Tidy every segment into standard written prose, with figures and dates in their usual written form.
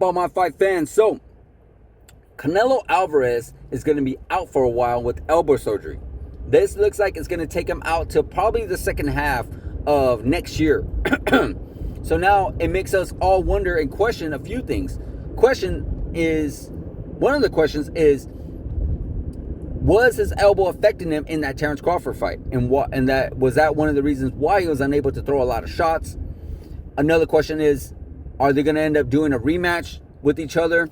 up, all my fight fans? So, Canelo Alvarez is going to be out for a while with elbow surgery. This looks like it's going to take him out to probably the second half of next year. So now it makes us all wonder and question a few things. One of the questions is, was his elbow affecting him in that Terence Crawford fight? And that was that one of the reasons why he was unable to throw a lot of shots? Another question is, are they going to end up doing a rematch with each other?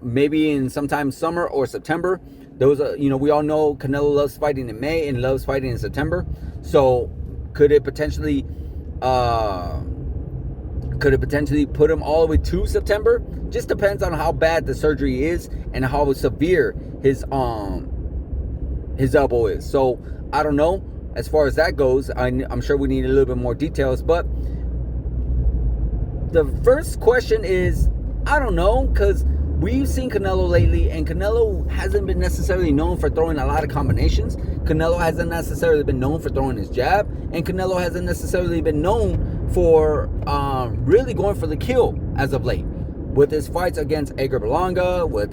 Maybe in sometime summer or September. Those are, we all know Canelo loves fighting in May and loves fighting in September. So could it potentially put him all the way to September? Just depends on how bad the surgery is and how severe his elbow is. So I don't know. As far as that goes, I'm sure we need a little bit more details. But the first question is, I don't know, because we've seen Canelo lately, and Canelo hasn't been necessarily known for throwing a lot of combinations. Canelo hasn't necessarily been known for throwing his jab, and Canelo hasn't necessarily been known for really going for the kill as of late. With his fights against Edgar Berlanga, with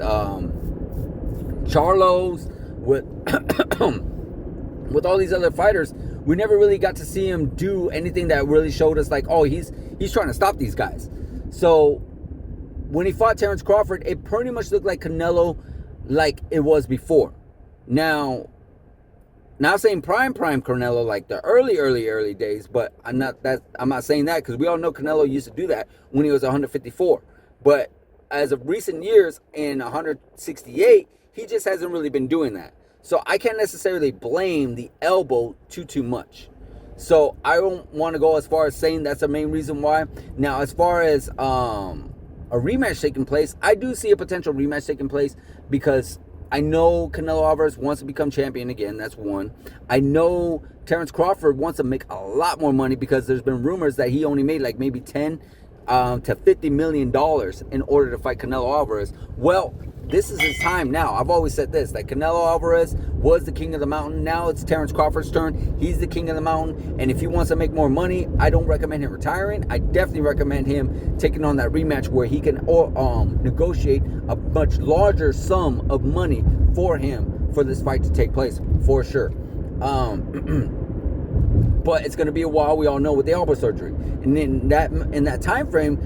Charlos, with with all these other fighters, we never really got to see him do anything that really showed us like, oh, he's trying to stop these guys. So when he fought Terence Crawford, it pretty much looked like Canelo like it was before. Now, not saying prime Canelo like the early days, but I'm not saying that, because we all know Canelo used to do that when he was 154. But as of recent years, in 168, he just hasn't really been doing that. So I can't necessarily blame the elbow too much. So I don't want to go as far as saying that's the main reason why. Now, as far as a rematch taking place, I do see a potential rematch taking place, because I know Canelo Alvarez wants to become champion again. That's one. I know Terence Crawford wants to make a lot more money, because there's been rumors that he only made like maybe $10 to $50 million in order to fight Canelo Alvarez. Well, this is his time now. I've always said this, that Canelo Alvarez was the king of the mountain. Now it's Terence Crawford's turn. He's the king of the mountain. And if he wants to make more money, I don't recommend him retiring. I definitely recommend him taking on that rematch where he can negotiate a much larger sum of money for him for this fight to take place, for sure. But it's going to be a while, we all know, with the elbow surgery. And in that time frame,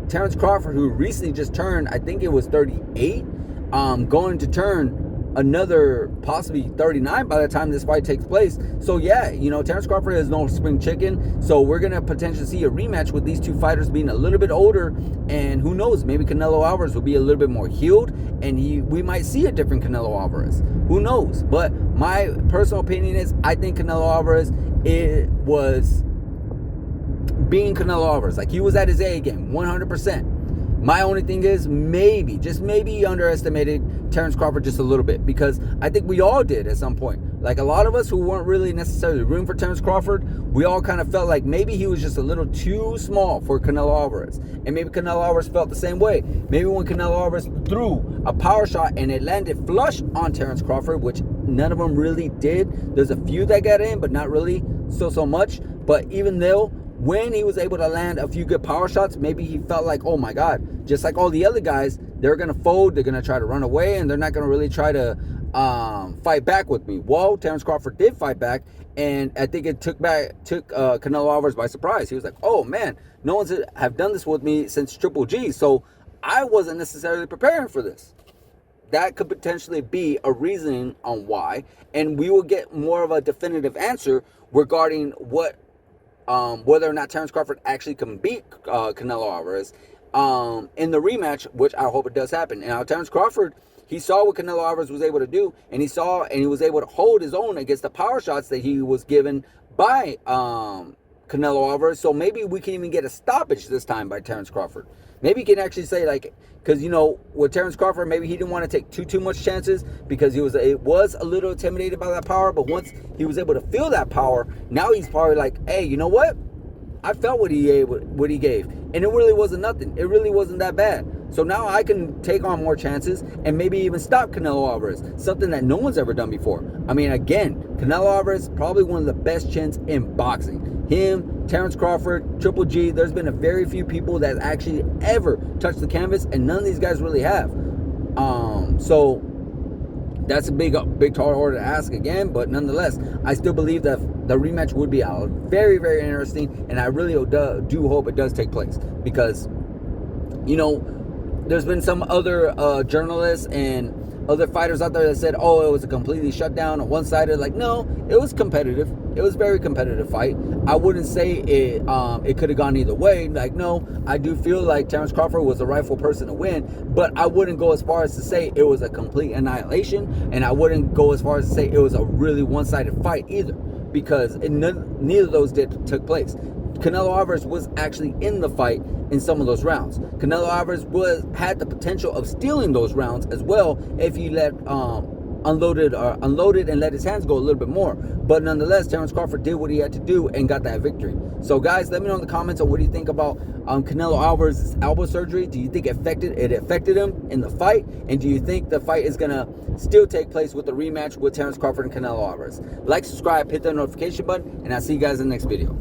Terence Crawford, who recently just turned, I think it was 38, going to turn another possibly 39 by the time this fight takes place. So yeah, Terence Crawford is no spring chicken. So we're going to potentially see a rematch with these two fighters being a little bit older. And who knows, maybe Canelo Alvarez will be a little bit more healed, and we might see a different Canelo Alvarez. Who knows? But my personal opinion is, I think Canelo Alvarez, it was being Canelo Alvarez. Like, he was at his A game, 100%. My only thing is, maybe, just maybe, he underestimated Terence Crawford just a little bit, because I think we all did at some point. Like, a lot of us who weren't really necessarily rooting for Terence Crawford, we all kind of felt like maybe he was just a little too small for Canelo Alvarez. And maybe Canelo Alvarez felt the same way. Maybe when Canelo Alvarez threw a power shot and it landed flush on Terence Crawford, which none of them really did. There's a few that got in, but not really so much. But even though, when he was able to land a few good power shots, maybe he felt like, oh my God, just like all the other guys, they're going to fold, they're going to try to run away, and they're not going to really try to fight back with me. Well, Terence Crawford did fight back, and I think it took Canelo Alvarez by surprise. He was like, oh man, no one's have done this with me since Triple G, so I wasn't necessarily preparing for this. That could potentially be a reason on why, and we will get more of a definitive answer regarding whether or not Terence Crawford actually can beat Canelo Alvarez in the rematch, which I hope it does happen. And now Terence Crawford, he saw what Canelo Alvarez was able to do, and he was able to hold his own against the power shots that he was given by Canelo Alvarez. So maybe we can even get a stoppage this time by Terence Crawford. Maybe he can actually say, like, because with Terence Crawford, maybe he didn't want to take too much chances, because it was a little intimidated by that power. But once he was able to feel that power, now he's probably like, hey, you know what? I felt what he gave, and it really wasn't nothing. It really wasn't that bad. So now I can take on more chances and maybe even stop Canelo Alvarez, something that no one's ever done before. I mean, again, Canelo Alvarez, probably one of the best chins in boxing. Him, Terrence Crawford, Triple G, there's been a very few people that actually ever touched the canvas, and none of these guys really have. So that's a big tall order to ask again, but nonetheless, I still believe that the rematch would be very, very interesting, and I really do hope it does take place, because, you know, there's been some other journalists and other fighters out there that said, oh, it was a completely shut down, a one-sided. Like, no, it was competitive. It was a very competitive fight. I wouldn't say it could have gone either way. Like, no, I do feel like Terrence Crawford was the rightful person to win, but I wouldn't go as far as to say it was a complete annihilation, and I wouldn't go as far as to say it was a really one-sided fight either, because neither of those took place. Canelo Alvarez was actually in the fight in some of those rounds. Canelo Alvarez had the potential of stealing those rounds as well if he unloaded and let his hands go a little bit more. But nonetheless, Terrence Crawford did what he had to do and got that victory. So guys, let me know in the comments on what do you think about Canelo Alvarez's elbow surgery. Do you think it affected him in the fight? And do you think the fight is gonna still take place with the rematch with Terrence Crawford and Canelo Alvarez? Like, subscribe, hit the notification button, and I'll see you guys in the next video.